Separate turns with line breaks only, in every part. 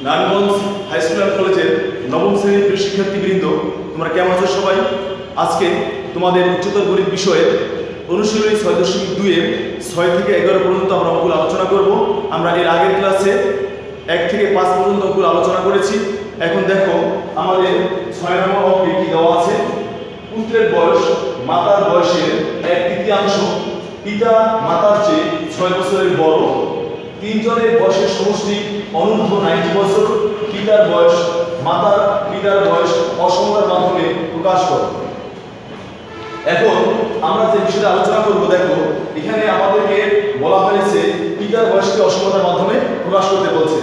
Narayanganj high school and কলেজের নবম শ্রেণীর প্রিয় শিক্ষার্থীবৃন্দ, তোমরা কেমন আছো সবাই? আজকে তোমাদের উচ্চতর গণিত বিষয়ের অনুশীলনী 6.2 এর 6 থেকে 11 পর্যন্ত আমরা অঙ্কগুলো আলোচনা করব। আমরা এর আগের ক্লাসে 1 থেকে 5 পর্যন্ত অঙ্কগুলো আলোচনা করেছি। এখন দেখো আমাদের 6 নম্বর অঙ্কে কি দেওয়া আছে। পুত্রের বয়স মাতার বয়সের 1/3, পিতা মাতার চেয়ে 6 বছরের বড়, তিনজনের বয়সের সমষ্টি অনূর্ধ্ব 90 বছর, পিতার বয়স পিতার বয়স অসমতার মাধ্যমে প্রকাশ করো। এখন আমরা যে বিষয়টা আলোচনা করব, দেখো এখানে আমাদেরকে বলা হয়েছে পিতার বয়সকে অসমতার মাধ্যমে প্রকাশ করতে বলছে।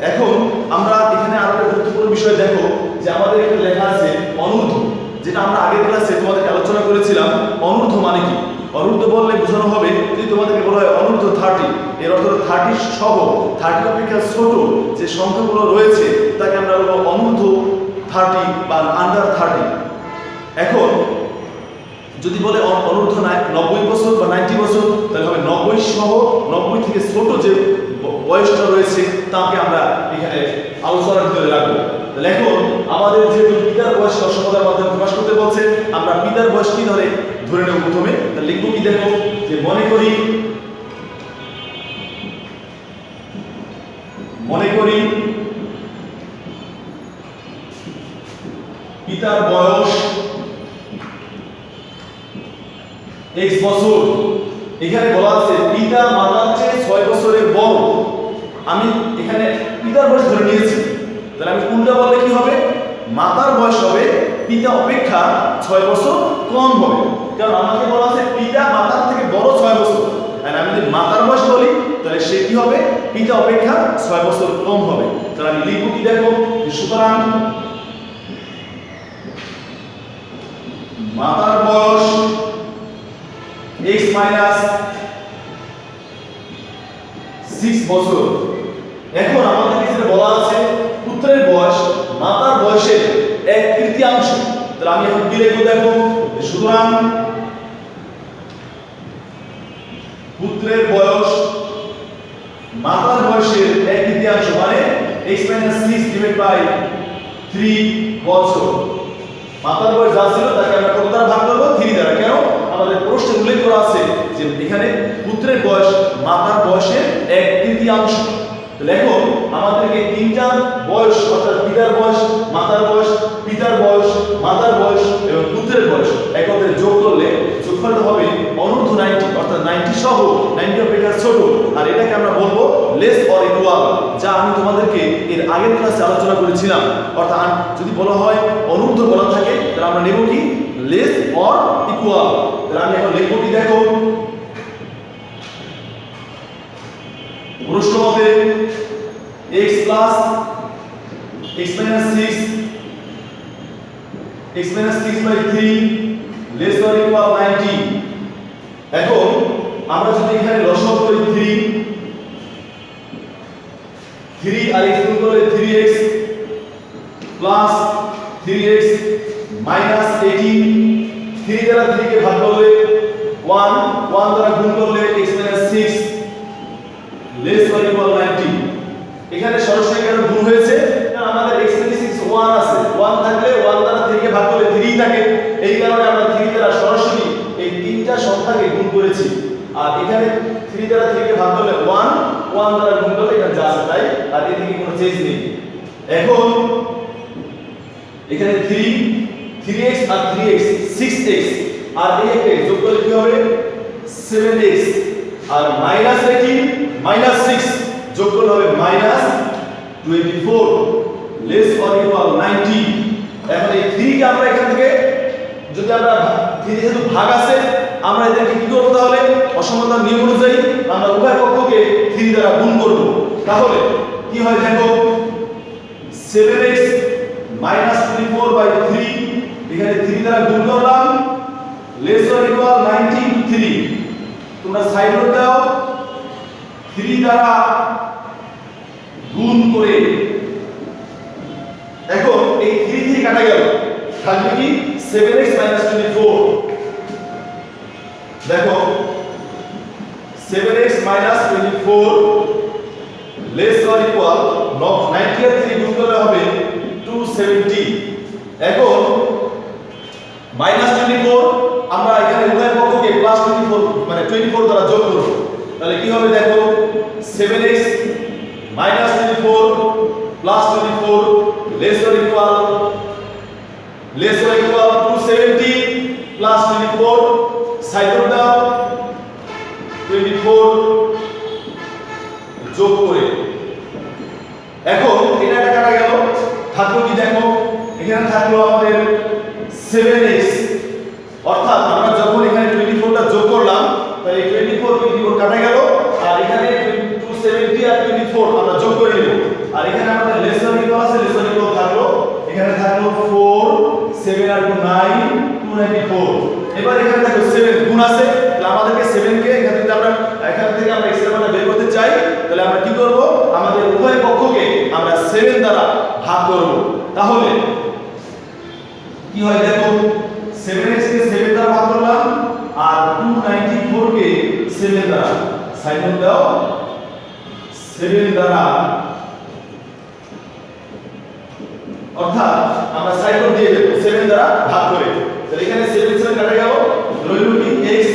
এখন আমরা এখানে আরো একটা গুরুত্বপূর্ণ বিষয় দেখো যে আমাদের এখানে লেখা আছে অনূর্ধ্ব, যেটা আমরা আগের ক্লাসে তোমাদেরকে আলোচনা করেছিলাম। অনূর্ধ্ব মানে কি? অনূর্ধ্ব বললে বোঝানো হবে যদি তোমাদেরকে বলা হয় অনূর্ধ্ব 30, এর অর্থ 30 সহ 30 অপেক্ষা ছোট যে সংখ্যাগুলো রয়েছে তাকে আমরা বলবো অনূর্ধ্ব 30 বা আন্ডার 30। এখন যদি বলে অনূর্ধ্ব 90 বছর বা 90 বছর, তাহলে হবে 90 সহ 90 থেকে ছোট যে বয়সটা রয়েছে তাকে আমরা এখানে আলোচনার ভিতরে রাখবো। তাহলে এখন আমাদের যেহেতু পিতার বয়স অসমতার মাধ্যমে প্রকাশ করতে বলছে, আমরা পিতার বয়স কি ধরে নেব প্রথমে। তাহলে লিখবো কি, দেখো যে মনে করি পিতার বয়স x বছর। এখানে বলা আছে পিতা মাতার চেয়ে 6 বছরের বড়। আমি এখানে পিতার বয়স ধরে নিয়েছি, তাহলে আমি কোনটা বললে কি হবে? মাতার বয়স হবে পিতা অপেক্ষা 6 বছর কম হবে, কারণ আমাকে বলা আছে পিতা মাতার থেকে বড় 6 বছর। আর আমি যদি মাতার বয়স বলি তাহলে সে কি হবে? পিতা অপেক্ষা 6 বছর কম হবে। তাহলে আমি লিখব কি, দেখো সুতরাং মাতার বয়স x মাইনাস 6 বছর। এখন আমাদের কাছে বলা আছে পুত্রের বয়স মাতার বয়সের 1/3। তাহলে আমি এখন কি লিখব, দেখো সুতরাং পুত্রের বয়স মাতার বয়সের 1/3 মানে x - 6 / 3 বছর। মাতার বয়স যা ছিল তাকে আমরা কত দ্বারা ভাগ করব? 3 দ্বারা। কেন? আমাদের প্রশ্নে উল্লেখ করা আছে যে এখানে পুত্রের বয়স মাতার বয়সের 1/3। তাহলে এখন আমাদেরকে তিনটা বয়স অর্থাৎ পিতার বয়স, মাতার বয়স, পিতার বয়স, মাতার বয়স এবং পুত্রের বয়স একত্রে যোগ করলে যোগফলটা হবে অনূর্ধ্ব 90, অর্থাৎ 90 সহ 90 অপেক্ষা ছোট। আর এটাকে আমরা বলবো লেস অর ইকুয়াল, যা আমি তোমাদেরকে এর আগের ক্লাসে আলোচনা করেছিলাম। অর্থাৎ যদি বলা হয় অনূর্ধ্ব বলা থাকে তাহলে আমরা নেব কি? Less or equal. তাহলে আমি এখন লিখব কি, দেখো প্রশ্ন মতে x plus x minus 6/3 less or equal 90। এখন আমরা যদি এখানে লসাগু করি 3 আর x গুণ করলে 3x plus 3x minus 18, 3 দ্বারা 3 কে ভাগ করলে 1 দ্বারা গুণ করলে x minus 6 less or equal 90। এখানে সরাসরি কেন গুণ হয়েছে? কারণ আমাদের x - 6 1 আছে, 1 থাকলে 1 দ্বারা 3 কে ভাগ করলে 3 থাকে। এই কারণে আমরা 3 দ্বারা সরাসরি এই তিনটা সংখ্যাকে গুণ করেছি। আর এখানে 3 দ্বারা 3 কে ভাগ করলে 1 দ্বারা গুণ করলে এটা যা আছে তাই, আর এদিকে কোনো চেঞ্জ নেই। এখন এখানে 3x আর 3x 6x আর এই একটা যোগ করলে কি হবে? 7x আর -18 -6 যোগ করলে হবে -24 লেস অর ইকুয়াল 90। এখন এই 3 কে আমরা এখান থেকে যদি আমরা 3 যেহেতু ভাগ আছে আমরা এদেরকে কি করব? তাহলে অসমতার নিয়ম অনুযায়ী আমরা উভয় পক্ষকে 3 দ্বারা গুণ করব। তাহলে কি হয় দেখো 7x - 24/3 এখানে 3 দ্বারা গুণ করলাম লেস অর ইকুয়াল 90 * 3। তোমরা সাইড নোট দাও, 3 দ্বারা গুণ করে এখন এই 3 কাটা গেল, থাকবে কি 7x - 24। দেখো 7x - 24 লেস অর ইকুয়াল 90 আর 3 গুণ করলে হবে 270। এখন -24 আমরা এখানে উভয় পক্ষকে +24 মানে 24 দ্বারা যোগ করব, তাহলে কি হবে দেখো 7x -24 +24 less or equal 270 +24 side দাও 24 যোগ করে। এখন এটা কাটা গেল, থাকলো কি দেখো এখানে থাকলো আমাদের 7x, অর্থাৎ আমরা যখন এখানে 24টা যোগ করলাম তাহলে 24 কাটা গেল, আর এখানে 270 আর 24 আমরা যোগ করে নেব। আর এখানে আমাদের লেস অর ইকুয়াল আছে, লেস অর ইকুয়াল থাকলো, এখানে থাকলো 4 7 আর 2 9 294। এবার এখানে দেখো 7 গুণ আছে, তাহলে আমাদেরকে 7 কে এখান থেকে আমরা x এর মান বের করতে চাই, তাহলে আমরা কি করব আমাদের উভয় পক্ষকে আমরা 7 দ্বারা ভাগ করব। তাহলে কি হয় দেখো 7x কে 7 দ্বারা ভাগ করলাম আর 294 কে 7 দ্বারা সাইড দাও 7 দ্বারা, অর্থাৎ আমরা সাইড দিয়ে দেব 7 দ্বারা ভাগ করে। তাহলে এখানে 7 7 কাটা গেল, রইল কি x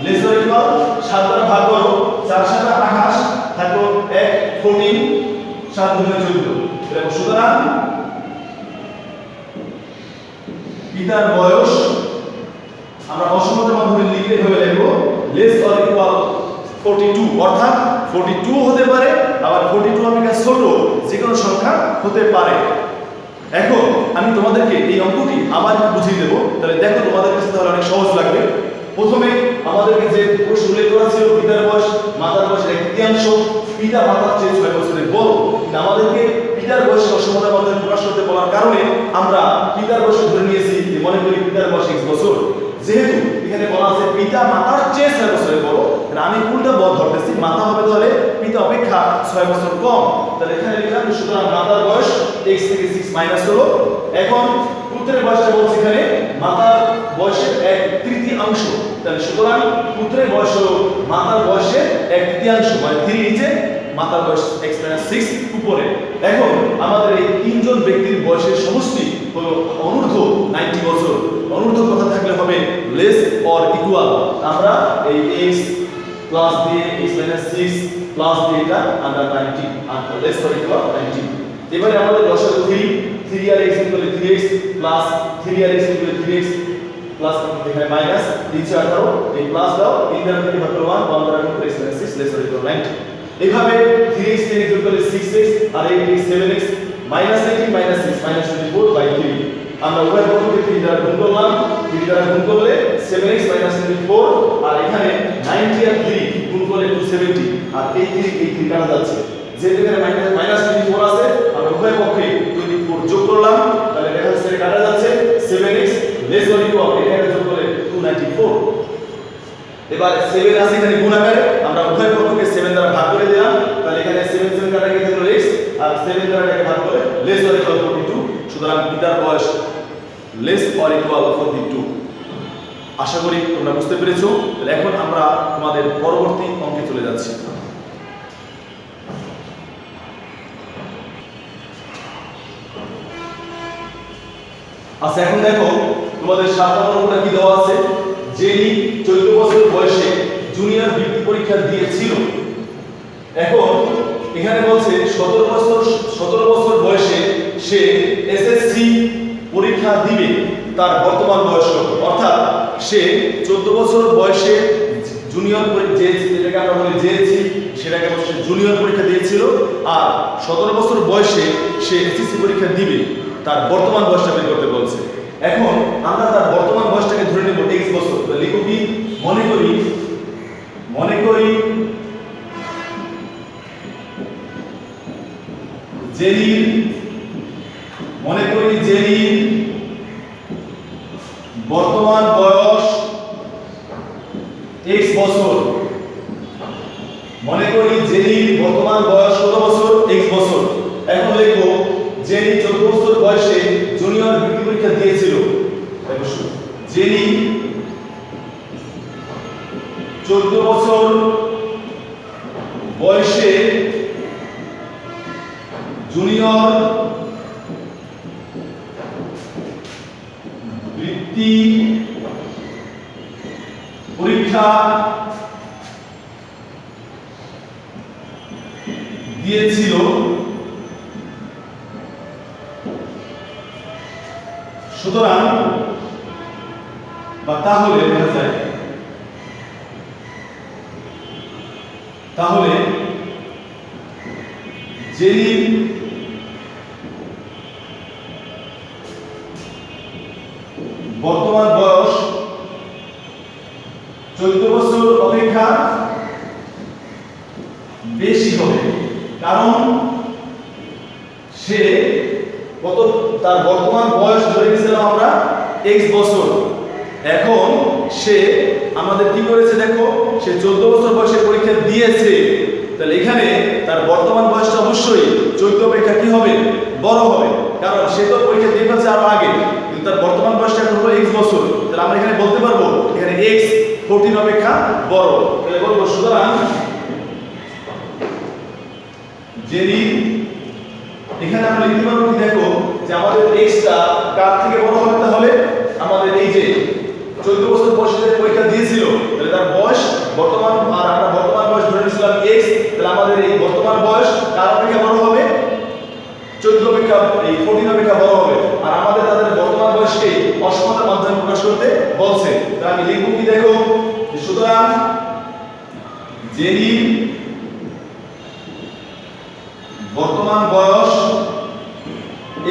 লেস অর ইকুয়াল 7 দ্বারা ভাগ করো, 4 7 28 থাকলো 1 14 7 2 14। তাহলে সুতরাং পিতার বয়স আমরা অসমতার মাধ্যমে লিখলে হয়ে লিখব লেস অর ইকুয়াল 42, অর্থাৎ 42 হতে পারে, আবার 42 অপেক্ষা ছোট যে কোনো সংখ্যা হতে পারে। এখন আমি তোমাদেরকে এই অঙ্কটি আবার বুঝিয়ে দেব, তাহলে দেখো তোমাদের কাছে তাহলে অনেক সহজ লাগবে। প্রথমে আমাদেরকে যে প্রশ্ন উল্লেখ করা ছিল পিতার বয়স মাতার বয়সের 1/3, পিতা মাতার চেয়ে 6 বছরের বড়, কিন্তু আমাদেরকে পিতার বয়সের অসমতার মাধ্যমে প্রকাশ করতে বলার কারণে আমরা পিতার বয়স ধরে নিয়েছি যে মনে করি পিতার বয়স 6 বছর। যেহেতু এখানে বলা আছে পিতা মাতার চেয়ে 6 বছরের বড়, তাহলে আমি উল্টা ধরতেছি, মাতা হবে তাহলে পিতা অপেক্ষা 6 বছর কম, তাহলে এখানে লিখলাম সুতরাং মাতার বয়স x থেকে 6 মাইনাস হলো। এখন পুত্রের বয়সটা বলছি এখানে মাতার বয়সের 1/3, তাহলে সুতরাং পুত্রের বয়স হলো মাতার বয়সের 1/3, মানে 3 নিচে মাতার বয়স x - 6 উপরে। এখন আমাদের এই তিনজন ব্যক্তির বয়সের সমষ্টি হলো অনূর্ধ্ব 90 বছর। অনূর্ধ্ব কথা থাকলে হবে লেস অর ইকুয়াল, আমরা এই x প্লাস দিয়ে x - 6 প্লাস দিয়ে এটা আমরা 90 আর লেস অর ইকুয়াল 90। এবারে আমাদের লসাগু 3 আর x ইকুয়াল 3x প্লাস 3 আর x ইকুয়াল 3x প্লাস এখানে মাইনাস 3 4 18 এই প্লাস দাও 3 দ্বারা 3 ভাগ করো 1 1 দ্বারা গুণ করে x - 6 লেস অর ইকুয়াল 90। এইভাবে 3x 3x ইকুয়াল 6x আর 8x 7x -18 -6 -24/3 আমরা উভয় পক্ষকে 3 দ্বারা গুণ করলাম, 3 দ্বারা গুণ করলে 7x - 24, আর এখানে 90 আর 3 গুণ করলে 270, আর এই 3 কাটা যাচ্ছে, যেহেতু এখানে -24 আছে আমরা উভয় পক্ষে 24 যোগ করলাম, তাহলে দেখা যাচ্ছে কাটা যাচ্ছে 7x লেস অর ইকুয়াল এখানে যোগ করলে 294। এবার 7 আছে এখানে গুণ আকারে, আমরা উভয় পক্ষকে 7 দ্বারা ভাগ করে দিলাম, তাহলে এখানে 7 7 কাটা গিয়ে থাকলো x, আর 7 দ্বারা এটাকে ভাগ করে লেস অর ইকুয়াল 42। সুতরাং পিতার বয়স লেস অর ইকুয়াল 42। আশা করি তোমরা বুঝতে পেরেছো। তাহলে এখন আমরা তোমাদের পরবর্তী অঙ্কে চলে যাচ্ছি। আচ্ছা, এখন দেখো তোমাদের 7 নম্বর অঙ্কটা কি দেওয়া আছে, জেনি 14 বছর বয়সে জুনিয়র বৃত্তি পরীক্ষা দিয়েছিল। এখন এখানে বলছে 17 বছর বয়সে সে এসএসসি পরীক্ষা দিবে, তার বর্তমান বয়স কত? অর্থাৎ সে 14 বছর বয়সে জুনিয়র যেটাকে আমরা বলি জেএসসি, সেটাকে বলছে জুনিয়র পরীক্ষা দিয়েছিল, আর 17 বছর বয়সে সে এসএসসি পরীক্ষা দিবে, তার বর্তমান বয়সটা বের করতে বলছে। এখন আমরা তার বর্তমান বয়সটাকে ধরে নেব x বছর। লিখো কি, মনে করি জেনির বর্তমান বয়স x বছর। মনে করি জেনির বর্তমান বয়স কত বছর? x বছর। এখন লিখবো জেনি 14 বছর বয়সে জুনিয়র বৃত্তি পরীক্ষা দিয়েছিল। জেনি 14 বছর বয়সে জুনিয়র বৃত্তি পরীক্ষা দিয়েছিল, সুতরাং বা তাহলে দেখা যায়, তাহলে যিনি বর্তমান বয়স 14 বছর অপেক্ষা বেশি হবে, কারণ সে কত, তার বর্তমান বয়স ধরে নিয়েছিলাম আমরা x বছর, এখন সে আমাদের কি করেছে দেখো, সে 14 বছর বয়সে পরীক্ষা দিয়েছে, তাহলে এখানে তার বর্তমান বয়সটা অবশ্যই 14 অপেক্ষা কি হবে, বড় হবে, কারণ সে তো পরীক্ষা দিয়ে ফেলছে আরো আগে, কিন্তু তার বর্তমান বয়সটা এখন হলো x বছর, তাহলে আমরা এখানে বলতে পারবো এখানে x 14 অপেক্ষা বড়, তাহলে বলবো সুতরাং যদি এখানে আমরা লিখতে পারবো কি দেখো, যে আমাদের x টা কার থেকে বড় হবে, তাহলে আমাদের এই যে 14 বছর বয়সে পরীক্ষা দিয়েছিল, তাহলে তার বয়স বর্তমান, আর আমরা বর্তমান বয়স ধরে নিয়েছিলাম x, তাহলে আমাদের এই বর্তমান বয়স কার অপেক্ষা বড় হবে, 14 অপেক্ষা, এই 14 অপেক্ষা বড় হবে, আর আমাদের তাদের বর্তমান বয়সকে অসমতার মাধ্যমে প্রকাশ করতে বলছে, তাহলে আমি লিখব কি দেখো, সুতরাং যিনি বর্তমান বয়স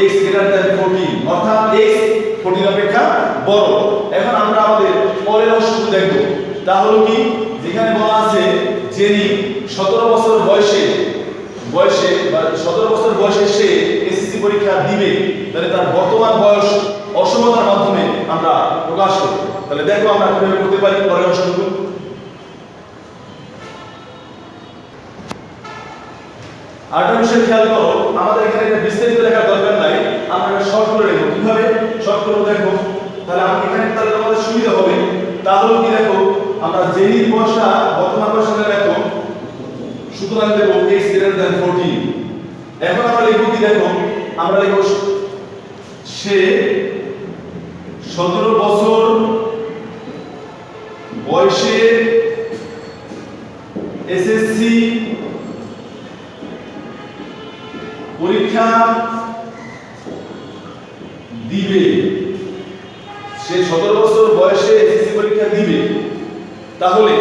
x greater than 14, অর্থাৎ x 14 অপেক্ষা বড়। এখন আমরা আমাদের পরের অংশটুকু দেখব, তা হলো কি, যেখানে বলা আছে যিনি 17 বছর বয়সে বা 17 বছর বয়সে সে এসএসসি পরীক্ষা দিবে, তাহলে তার বর্তমান বয়স অসমতার মাধ্যমে আমরা প্রকাশ করব। তাহলে দেখো আমরা কিভাবে করতে পারি পরের অংশটুকু। আরেকটা বিষয় খেয়াল করো, আমাদের এখানে একটা বিস্তারিত লেখার দরকার নাই, আমরা এটা শর্ট করে নেব। কিভাবে শর্ট করব দেখো, তাহলে আমরা এখানে তাহলে আমাদের সুবিধা হবে, তাহলে কি দেখো, আমরা যেই বয়সটা বর্তমান বয়সটা দেখো, সুতরাং দেব x greater than 14। এখন আমরা লিখব কি দেখো, আমরা লিখব সে 17 বছর বয়সে এসএসসি পরীক্ষা দিবে, সে 17 বছর বয়সে এসএসসি পরীক্ষা দিবে, তাহলে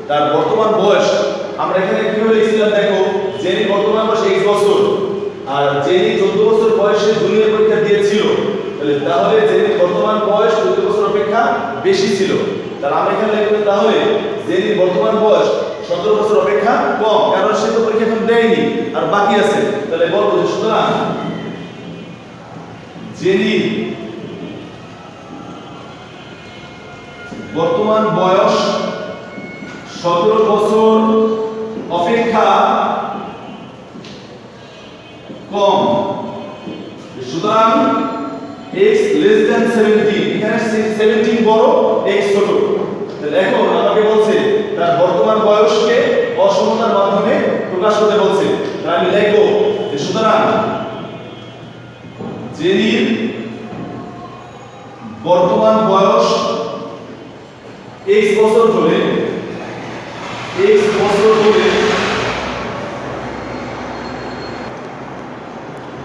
তার বর্তমান বয়স আমরা এখানে কিভাবে লিখছিলাম দেখো, যিনি বর্তমান বয়স x বছর আর যিনি 14 বছর বয়সে জুনিয়র পরীক্ষা দিয়েছিল, তাহলে যিনি বর্তমান বয়স 14 বছর অপেক্ষা বেশি ছিল, তাহলে আমরা এখানে লিখব তাহলে যিনি বর্তমান বয়স 17 বছর অপেক্ষা কম, কারণ সে তো পরীক্ষা এখন দেয়নি আর বাকি আছে, তাহলে বলবো যে সুতরাং যিনি বর্তমান বয়স 17 বছর অপেক্ষা কম, সুতরাং x less than 17, এখানে 17 বড় x ছোট, তাহলে এখন আমাকে বলছে তার বর্তমান বয়সকে অসমতার মাধ্যমে প্রকাশ করতে বলছে, তাহলে আমি লিখব যে সুতরাং যিনি বর্তমান বয়স x বছর হলে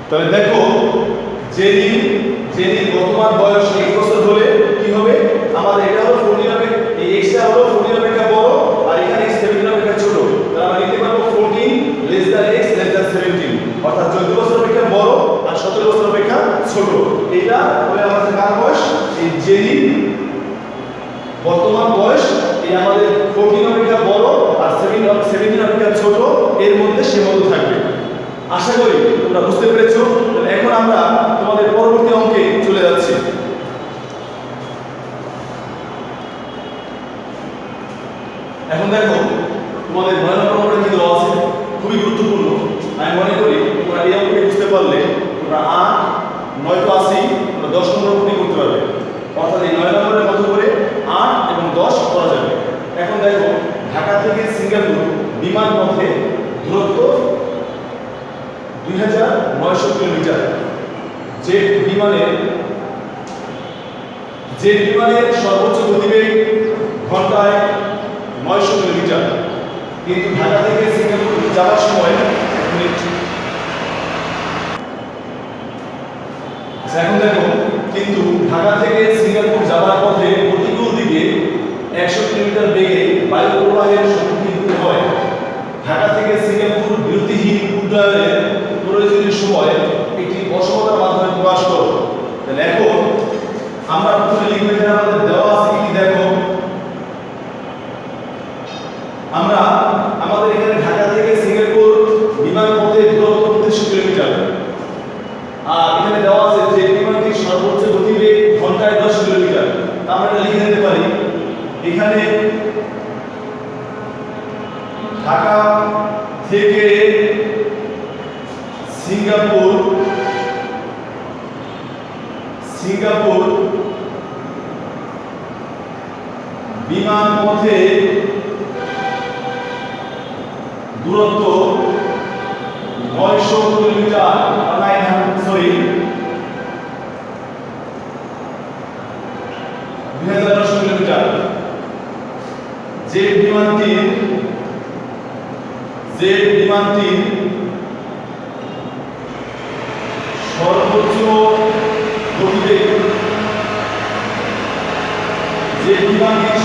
তাহলে দেখো যিনি বর্তমান বয়স x বছর হলে কি হবে, আমাদের এটা হলো 14 অপেক্ষা, এই x টা হলো 14 অপেক্ষা বড় আর এখানে x 17 অপেক্ষা ছোট, তাহলে আমরা লিখতে পারবো 14 less than x less than 17, অর্থাৎ 14 বছর অপেক্ষা বড় আর 17 বছর অপেক্ষা ছোট, এটা হলো আমাদের কার বয়স, এই যিনি বর্তমান বয়স এই আমাদের 14 অপেক্ষা বড় আর 17 অপেক্ষা ছোট, এর মধ্যে সীমাবদ্ধ থাকবে। আশা করি তোমরা বুঝতে পেরেছো। এখন আমরা তোমাদের পরবর্তী অঙ্কে চলে যাচ্ছি। এখন দেখো তোমাদের 9 নম্বর অঙ্কটা কি দেওয়া আছে, খুবই গুরুত্বপূর্ণ। আমি মনে করি তোমরা এই অঙ্কটি বুঝতে পারলে তোমরা 8, 9 তো 80, তোমরা 10 নম্বর অঙ্কটি করতে পারবে, অর্থাৎ এই 9 নম্বরের মতো করে 8 এবং 10 করা যাবে। এখন দেখো ঢাকা থেকে সিঙ্গাপুর বিমান পথে দূরত্ব 2900 কিলোমিটার। জেট বিমানের সর্বোচ্চ গতিবেগ ঘন্টায় 900 কিলোমিটার। কিন্তু ঢাকা থেকে সিঙ্গাপুর যাওয়ার সময় 1 মিনিট। এখন দেখো, কিন্তু ঢাকা থেকে সিঙ্গাপুর যাওয়ার পথে প্রতিকূল দিকে 100 কিলোমিটার বেগে বায়ু প্রবাহের সম্মুখীন হতে হয়। ঢাকা থেকে সিঙ্গাপুর বিরতিহীন উড্ডয়নের প্রয়োজনীয় সময় একটি অসমতার মাধ্যমে প্রকাশ করো। তাহলে এখন আমরা প্রথমে লিখব, এখানে আমাদের দেওয়া আছে কি দেখো, আমরা আমাদের এখানে ঢাকা থেকে সিঙ্গাপুর বিমান পথে দূরত্ব 35 কিলোমিটার। আর এখানে দেওয়া আছে যে বিমানটির সর্বোচ্চ গতিবেগ ঘন্টায় 10 কিলোমিটার। আমরা এটা লিখে দিতে পারি, এখানে ঢাকা থেকে সিঙ্গাপুর বিমান পথে দূরত্ব 900 কিলোমিটার, 2900 কিলোমিটার। জেট বিমানটির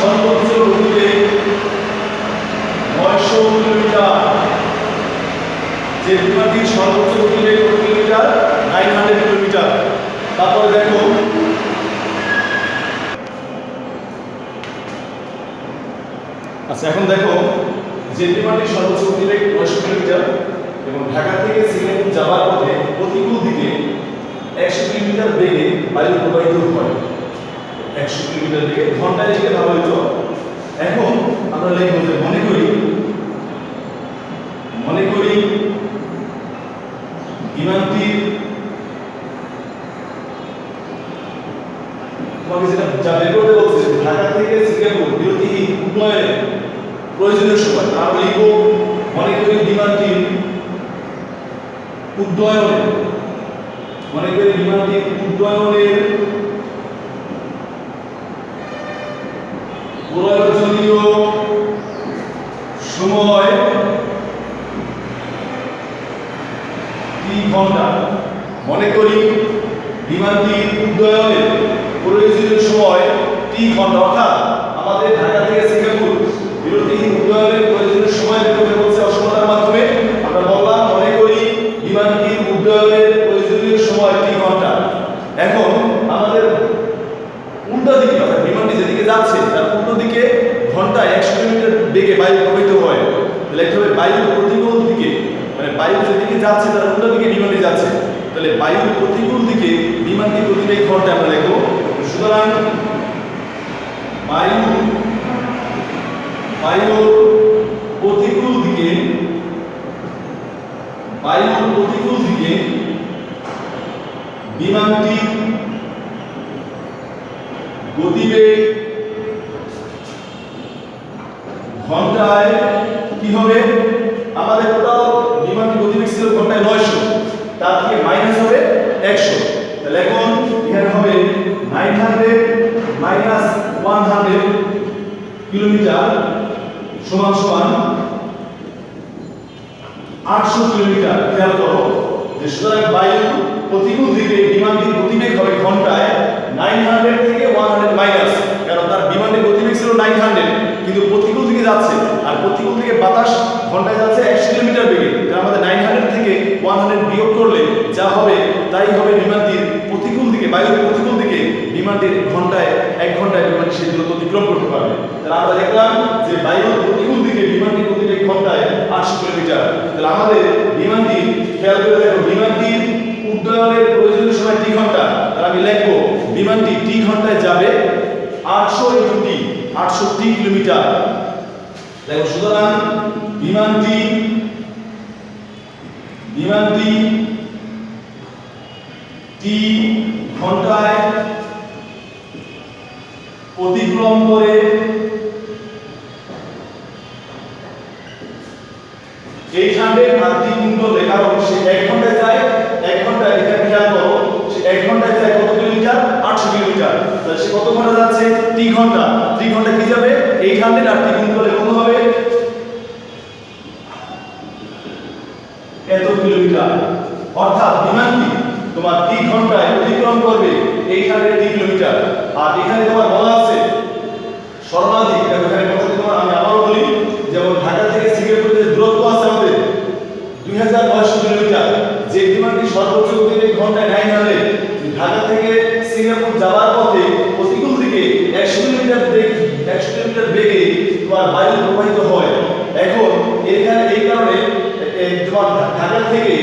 সর্বোচ্চ গতিবেগ 900 কিলোমিটার। যে বিমানটির সর্বোচ্চ গতিবেগ কত কিলোমিটার? 900 কিলোমিটার। তারপরে দেখো, আচ্ছা এখন দেখো, যে বিমানটির সর্বোচ্চ গতিবেগ 900 কিলোমিটার এবং ঢাকা থেকে সিঙ্গাপুর যাওয়ার পথে প্রতিকূল দিকে 100 কিলোমিটার বেগে বায়ু প্রবাহিত হয়। 100 কিলোমিটার বেগে ঘন্টায় লিখে ভাবা হইতো। এখন আমরা লিখব যে মনে করি বিমানটির, তোমাকে যেটা যা বের করতে বলছে, ঢাকা থেকে সিঙ্গাপুর বিরতিহীন উড্ডয়নের প্রয়োজনীয় সময়। আমরা লিখব মনে করি বিমানটির উড্ডয়নের প্রয়োজনীয় সময় 3 ঘন্টা। মনে করি বিমানটির উড্ডয়নের প্রয়োজনীয় সময় 3 ঘন্টা। অর্থাৎ আমাদের ঢাকা থেকে সিঙ্গাপুর বিরতিহীন উড্ডয়নের প্রয়োজনীয় সময় বের করতে বলছে অসমতার মাধ্যমে। আমরা বললাম মনে করি বিমানটির উড্ডয়নের প্রয়োজনীয় সময় 3 ঘন্টা। এখন আমাদের উল্টো দিকে, অর্থাৎ বিমানটি যেদিকে যাচ্ছে তার উল্টো দিকে ঘন্টায় 100 কিলোমিটার বেগে বায়ু প্রবাহিত হয়। তাহলে একটা বায়ুর প্রতিকূল দিকে, মানে বায়ু যেদিকে যাচ্ছে তার উল্টো দিকে বিমানটি যাচ্ছে, তাহলে বায়ুর প্রতিকূল দিকে বিমানটির গতিবেগ ঘন্টায় আমরা লিখব। সুতরাং বায়ুর প্রতিকূল দিকে বিমানটির গতিবেগ ঘন্টায় কি হবে? আমাদের টোটাল বিমানটির গতিবেগ ছিল ঘন্টায় 900, তার থেকে মাইনাস হবে 100। তাহলে এখন এখানে হবে 900 মাইনাস 100 কিলোমিটার সমান 800 কিলোমিটার। খেয়াল করো যে সুতরাং বায়ু প্রতিকূল দিকে বিমানটির গতিবেগ হবে ঘন্টায় 900 থেকে 100 মাইনাস, কারণ তার বিমানের গতিবেগ ছিল 900 কিন্তু প্রতিকূল দিকে যাচ্ছে, আর প্রতিকূল দিকে বাতাস ঘন্টায় যাচ্ছে 100 কিলোমিটার বেগে। তার আমাদের 900 থেকে 100 বিয়োগ করলে যা হবে তাই হবে বিমানটির প্রতিকূল দিকে, বায়ুর প্রতিকূল দিকে বিমানটির ঘন্টায় 1 ঘন্টায় বিমানটি সেই দূরত্ব অতিক্রম করতে পারবে। তাহলে আমরা দেখলাম যে বায়ুর প্রতিকূল দিকে বিমানটির গতিবেগ ঘন্টায় 800 কিলোমিটার। তাহলে আমাদের বিমানটি, খেয়াল করে দেখো, বিমানটির উড্ডয়নের প্রয়োজনীয় সময় 3 ঘন্টা। তাহলে আমি লিখবো বিমানটি 3 ঘন্টায় যাবে 800 × t, 800 কিলোমিটার। দেখো সুতরাং বিমানটি t ঘন্টায় অতিক্রম করে 800 আর 3 গুণ করলে, কারণ সে 1 ঘন্টায় যায়, 1 ঘন্টায় এটা খেয়াল করো, সে 1 ঘন্টায় যায় কত কিলোমিটার? 800 কিলোমিটার। তাহলে সে কত ঘন্টা যাচ্ছে? 3 ঘন্টা। 3 ঘন্টা কি যাবে? 800 আর 3 গুণ করলে কত হবে? এত কিলোমিটার। অর্থাৎ বিমানটি তোমার 3 ঘন্টায় অতিক্রম করবে 800 কিলোমিটার। আর এখানে তোমার বলা আছে সর্বাধিক, এখানে কথা তোমার আমি আবারও বলি, যেমন ঢাকা থেকে সিঙ্গাপুরের যে দূরত্ব আছে আমাদের 2900 কিলোমিটার, যে বিমানটি সর্বোচ্চ গতিতে ঘন্টায় 900, ঢাকা থেকে সিঙ্গাপুর যাওয়ার পথে প্রতিকূল দিকে 100 কিলোমিটার বেগে তোমার বায়ু প্রবাহিত হয়। এখন এখানে এই কারণে তোমার ঢাকা থেকে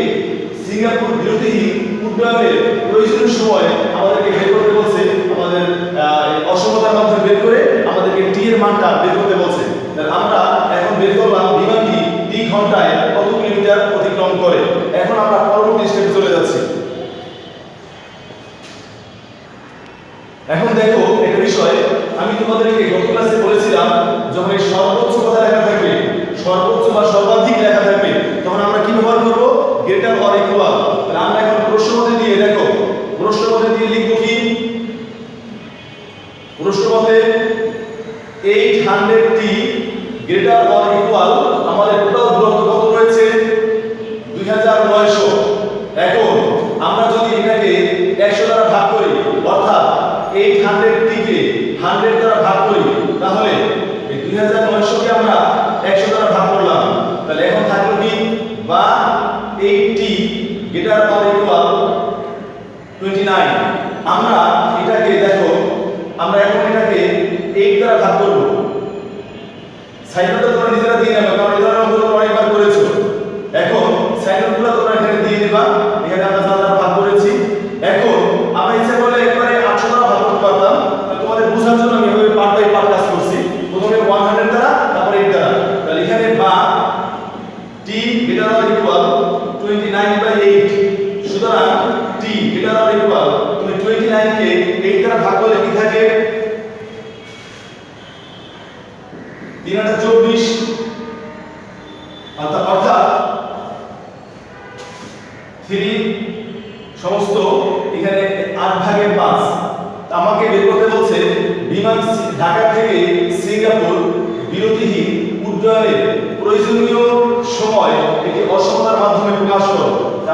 সিঙ্গাপুর বিরতিহীন উড্ডয়নের প্রয়োজনীয় সময় আমাদেরকে বের করতে বলছে, আমাদের অসমতার মাধ্যমে বের করে আমাদেরকে টি এর মানটা বের করতে বলছে। তাহলে আমরা এখন বের করলাম বিমানটি 3 ঘন্টায় কত কিলোমিটার অতিক্রম করে। এখন আমরা পরবর্তী স্টেপে চলে যাচ্ছি। এখন দেখো একটা বিষয়, আমি তোমাদেরকে গত ক্লাসে বলেছিলাম, যখন এই সর্বোচ্চ কথা লেখা থাকবে, সর্বোচ্চ বা সর্বাধিক লেখা থাকবে, তখন আমরা কি ব্যবহার করব? Greater or equal. তাহলে আমরা এখন প্রশ্নপদে দিয়ে, দেখো প্রশ্নপদে দিয়ে লিখব কি? প্রশ্নপদে 800t গ্রেটার অর ইকুয়াল, আমাদের টোটাল দূরত্ব কত রয়েছে? 2900। এখন আমরা যদি এটাকে 100 দ্বারা ভাগ করি, অর্থাৎ 800t কে 100 দ্বারা ভাগ করি, তাহলে এই 2900 কে আমরা 100 দ্বারা ভাগ করলাম। তাহলে এখন থাকলো কি? বা 80 গ্রেটার অর ইকুয়াল 29। আমরা এটাকে দেখো, আমরা এখন এটাকে 8 দ্বারা ভাগ করব। সাইনটা তোমরা নিজেরা দিয়ে নেবে, কারণ এই ধরনের অঙ্ক তোমরা অনেকবার করেছো। এখন সাইনগুলো তোমরা এখানে দিয়ে নেবা, এখানে আমরা যা দ্বারা ভাগ করেছি। এখন আমরা ইচ্ছা করলে একবারে 800 দ্বারা ভাগ করতে পারতাম, তোমাদের বোঝার জন্য আমি এভাবে পার্ট বাই পার্ট কাজ করছি। প্রথমে 100 দ্বারা, তারপর 8 দ্বারা। তাহলে এখানে বা t গ্রেটার অর ইকুয়াল 29/8। সুতরাং t গ্রেটার অর ইকুয়াল, তুমি 29 কে 8 দ্বারা ভাগ করলে কি থাকে? 324। অর্থাৎ 3 সমস্ত এখানে 8/5। আমাকে বের করতে বলছে বিমান ঢাকা থেকে সিঙ্গাপুর বিরতিহীন উড্ডয়নের প্রয়োজনীয় সময় এটি অসমতার মাধ্যমে প্রকাশ করো।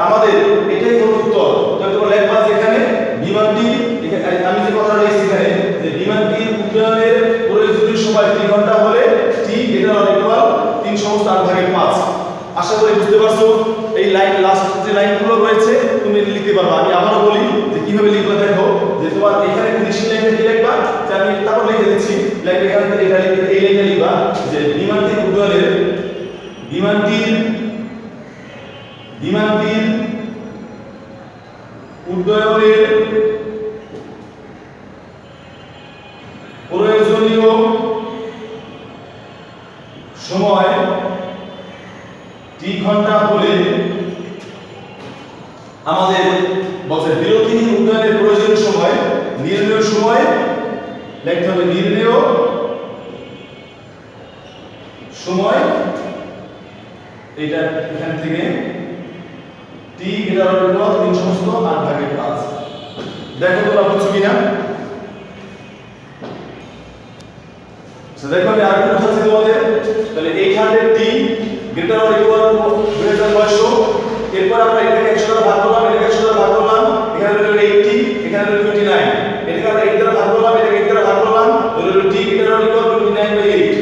আমাদের এটাই হলো উত্তর। তোমরা লেখবা এখানে বিমানটি, আমি যে কথাটা লিখছি এখানে, যে বিমানটির উড্ডয়নের প্রয়োজনীয় সময় 3 ঘন্টা হলে t গ্রেটার অর ইকুয়াল 3 সমস্ত 8/5। আশা করি বুঝতে পারছো। এই লাইন, লাস্ট যে লাইনগুলো রয়েছে তুমি লিখতে পারবে। আমি আবারও বলি যে কিভাবে লিখবে। দেখো যে তোমার এখানে ফিনিশিং লাইনটা কি লিখবা, যে আমি তারপর লিখে দিচ্ছি। লাইন এখানে এটা লিখবে, এই লাইনটা লিখবা যে বিমানটির উড্ডয়নের উড্ডয়নের প্রয়োজনীয় সময় 3 ঘন্টা হলে আমাদের বলছে বিরতিহীন উড্ডয়নের প্রয়োজনীয় সময়, নির্ণয় সময় লিখতে হবে, নির্ণয় সময়, এটা এখান থেকে t গ্রেটার অর ইকুয়াল 3 সমস্ত 8/5। দেখো তোমরা বুঝছো কিনা? দেখো আমি আরেকটু বুঝাচ্ছি তোমাদের। তাহলে 800t গ্রেটার অর ইকুয়াল 2900। এরপর আমরা এটাকে 100 দ্বারা ভাগ করলাম, এটাকে 100 দ্বারা ভাগ করলাম, এখানে হলো 80, এখানে হলো 29। এটাকে আমরা 8 দ্বারা ভাগ করলাম, এটাকে 1 দ্বারা ভাগ করলাম, হলো t গ্রেটার অর ইকুয়াল 29/8।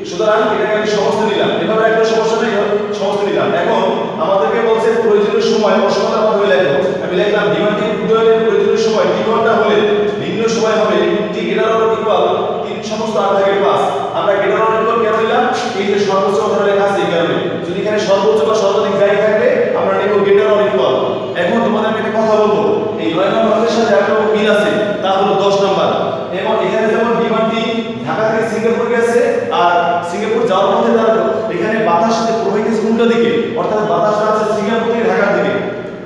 সুতরাং এটাকে আমি সমস্ত নিলাম। এভাবে একটা সমস্যা নেই, সমস্ত নিলাম। এখন আমাদেরকে বলছে প্রয়োজনীয় সময় অসমতার মাধ্যমে লেখো। আমি লিখলাম বিমানটির উড্ডয়নের প্রয়োজনীয় সময় 3 ঘন্টা হলে নির্ণয় সময় হবে t গ্রেটার অর ইকুয়াল 3 সমস্ত 8/5। আমরা গ্রেটার অর ইকুয়াল কেন নিলাম? এই যে সর্বোচ্চ কথাটা লেখা আছে এই কারণে। যদি এখানে সর্বোচ্চ বা সর্বাধিক যাই থাকবে আমরা নেব গ্রেটার অর ইকুয়াল। এখন তোমাদের আমি একটা কথা বলবো, এই 9 নম্বরের সাথে একটা মিল আছে, তা হলো 10 নম্বর। এবং এখানে যেমন বিমানটি ঢাকা থেকে সিঙ্গাপুর গেছে, আর সিঙ্গাপুর যাওয়ার পথে তার এখানে বাতাস প্রবাহিত উল্টো দিকে, অর্থাৎ বাতাসটা আছে সিঙ্গাপুর থেকে ঢাকার দিকে,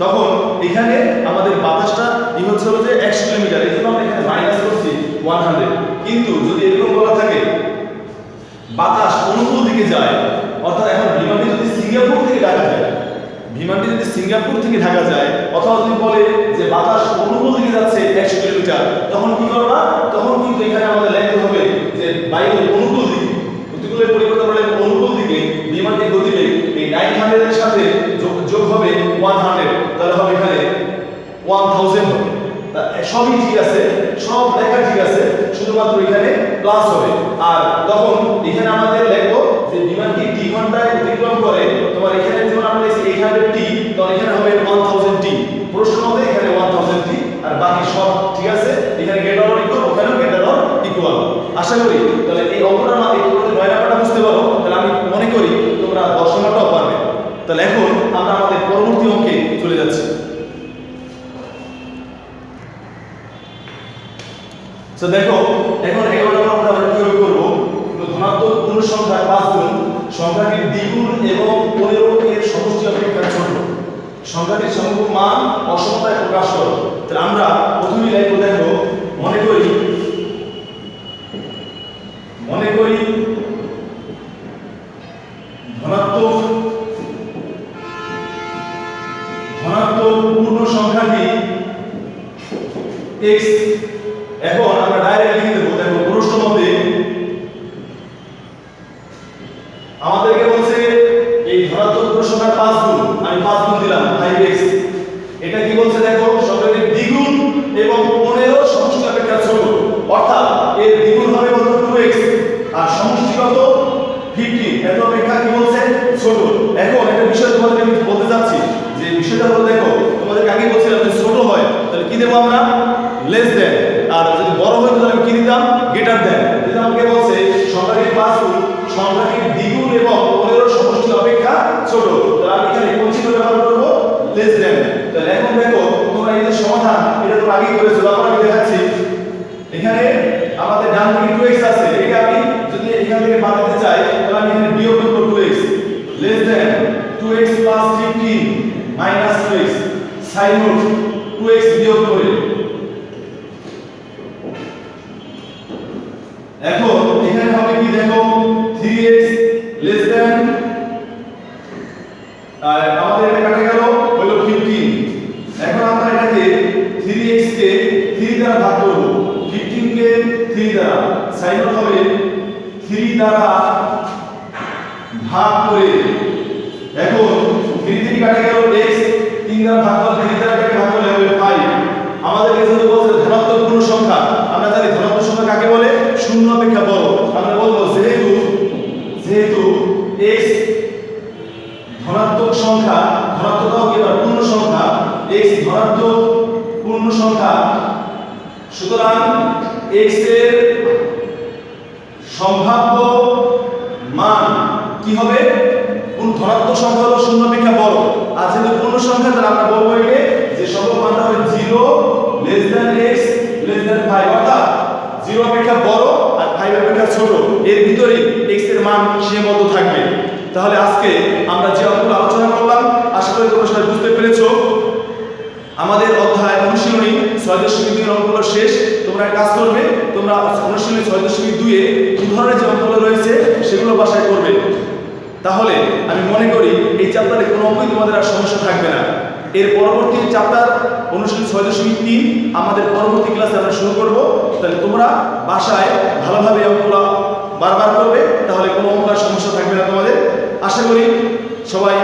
তখন এখানে আমাদের বাতাসটা ই হচ্ছে হলো যে 100 কিলোমিটার। এই জন্য আমরা এখানে মাইনাস করছি 100। কিন্তু যদি এরকম বলা থাকে বাতাস অনুকূল দিকে যায়, অর্থাৎ এখন বিমানটি যদি সিঙ্গাপুর থেকে বিমানটি যদি সিঙ্গাপুর থেকে ঢাকা যায় অথবা যদি বলে যে বাতাস অনুকূল দিকে যাচ্ছে 100 কিলোমিটার, তখন কি করবা? তখন কিন্তু এখানে আমাদের লিখতে হবে যে বায়ুর অনুকূল দিকে, প্রতিকূলের পরিবর্তন হলে অনুকূল দিকে বিমানটির গতিবেগ এই 900 এর সাথে যোগ হবে 100, তাহলে হবে এখানে 1000 হবে। সবই ঠিক আছে, সব লেখা ঠিক আছে, শুধুমাত্র এখানে প্লাস হবে। আর তখন এখানে আমাদের লিখবো যে বিমানটি টি ঘন্টায় অতিক্রম করে, তোমার এখানে যেমন আমরা লিখছি 800 টি, তখন এখানে হবে 1000 টি। প্রশ্ন মতে এখানে 1000 টি, আর বাকি সব ঠিক আছে। এখানে গেট অর ইকুয়াল, ওখানেও গেট অর ইকুয়াল। আশা করি তাহলে এই অঙ্কটা এই 9 নাম্বারটা বুঝতে পারো, তাহলে আমি মনে করি তোমরা 10 নাম্বারটাও পারবে। তাহলে এখন আমরা আমাদের পরবর্তী অঙ্কে চলে যাচ্ছি। তো দেখো এখন 11 নম্বর আমরা কিভাবে করব? ধনাত্মক পূর্ণ সংখ্যা 5 গুণ সংখ্যাটির দ্বিগুণ এবং 15 এর সমষ্টি অপেক্ষা ছোট সংখ্যাটির সমগ্র মান অসমতায় প্রকাশ করো। তাহলে আমরা প্রথমেই লিখব, দেখো মনে করি ধনাত্মক পূর্ণ সংখ্যাটি x। এখন আমরা ডাইরেক্ট লিখে দেব। দেখো প্রশ্ন মতে আমাদেরকে বলছে এই ধনাত্মক পূর্ণ সংখ্যার 5 গুণ, আমি 5 গুণ দিলাম 5x। এটা কি বলছে? দেখো সংখ্যাটির দ্বিগুণ এবং 15 সমষ্টি অপেক্ষা ছোট, অর্থাৎ এর দ্বিগুণ হবে কত? 2x, আর সমষ্টি কত? 15, এত অপেক্ষা কি বলছে? ছোট। এখন একটা বিষয় তোমাদের আমি বলতে যাচ্ছি, যে বিষয়টা হলো দেখো তোমাদেরকে আগে বলছিলাম যে ছোট হয় তাহলে কি দেব আমরা? Less than. আর যদি বড় হয় তাহলে আমি কি দিতাম? Greater than. যেটা আমাকে বলছে সংখ্যাটির 5 গুণ সংখ্যাটির দ্বিগুণ এবং 15 সমষ্টি অপেক্ষা ছোট, তাহলে আমি এখানে কোন চিহ্ন ব্যবহার করব? Less than. তাহলে এখন দেখো তোমরা এই যে সমাধান, এটা তো আগেই করেছো, আবার আমি দেখাচ্ছি। এখানে আমাদের ডান দিকে 2x আছে, এটা আমি যদি এখান থেকে বাদ দিতে চাই তাহলে আমি এখানে বিয়োগ করব 2x। Less than 2x + 15 - 2x, sign root 2x বিয়োগ করে। এখন এখানে হবে কি? দেখো 3x লেস দেন, আর আমাদের এটা কাটা গেল হলো 15। এখন আমরা এটাকে 3x কে 3 দ্বারা ভাগ করব, 15 কে 3 দ্বারা, সাইন রুট হবে 3 দ্বারা ভাগ করে। এখন 3 থেকে কাটা গেল x, 3 দ্বারা ভাগ করলে 3 দ্বারা কাকে ভাগ করলে হবে 5। আমাদের কাছে তো বলছে ধনাত্মক পূর্ণ সংখ্যা, আমরা জানি ধনাত্মক সংখ্যা কাকে বলে? শূন্য অপেক্ষা বড়। আমরা বলবো যেহেতু x ধনাত্মক সংখ্যা, ধনাত্মক হোক এবার পূর্ণ সংখ্যা, x ধনাত্মক পূর্ণ সংখ্যা, সুতরাং x এর সম্ভাব্য মান কি হবে? ধনাত্মক সংখ্যা হলো শূন্য অপেক্ষা বড়, আর যেহেতু পূর্ণ সংখ্যা তাহলে আমরা বলবো একে যে সম্ভাব্য মানটা হবে 0 less than x less than 5, অর্থাৎ 0 অপেক্ষা বড় আর 5 অপেক্ষা ছোট, এর ভিতরেই x এর মান সীমাবদ্ধ থাকবে। তাহলে আজকে আমরা যে অঙ্কগুলো আলোচনা করলাম আশা করি তোমরা সবাই বুঝতে পেরেছো। আমাদের অধ্যায় অনুশীলনী 6.2 এর অঙ্কগুলো শেষ। তোমরা কাজ করবে, তোমরা অনুশীলনী 6.2 এ কি ধরনের যে অঙ্কগুলো রয়েছে সেগুলো বাসায় করবে। তাহলে আমি মনে করি এই চ্যাপ্টারে কোনো অঙ্কই তোমাদের আর সমস্যা থাকবে না। এর পরবর্তী চ্যাপ্টার অনুশীলনী 6.3 আমাদের পরবর্তী ক্লাসে আমরা শুরু করব। তাহলে তোমরা বাসায় ভালোভাবে অঙ্কগুলো বারবার করবে, তাহলে কোনো অঙ্ক আর সমস্যা থাকবে না তোমাদের। আশা করি সবাই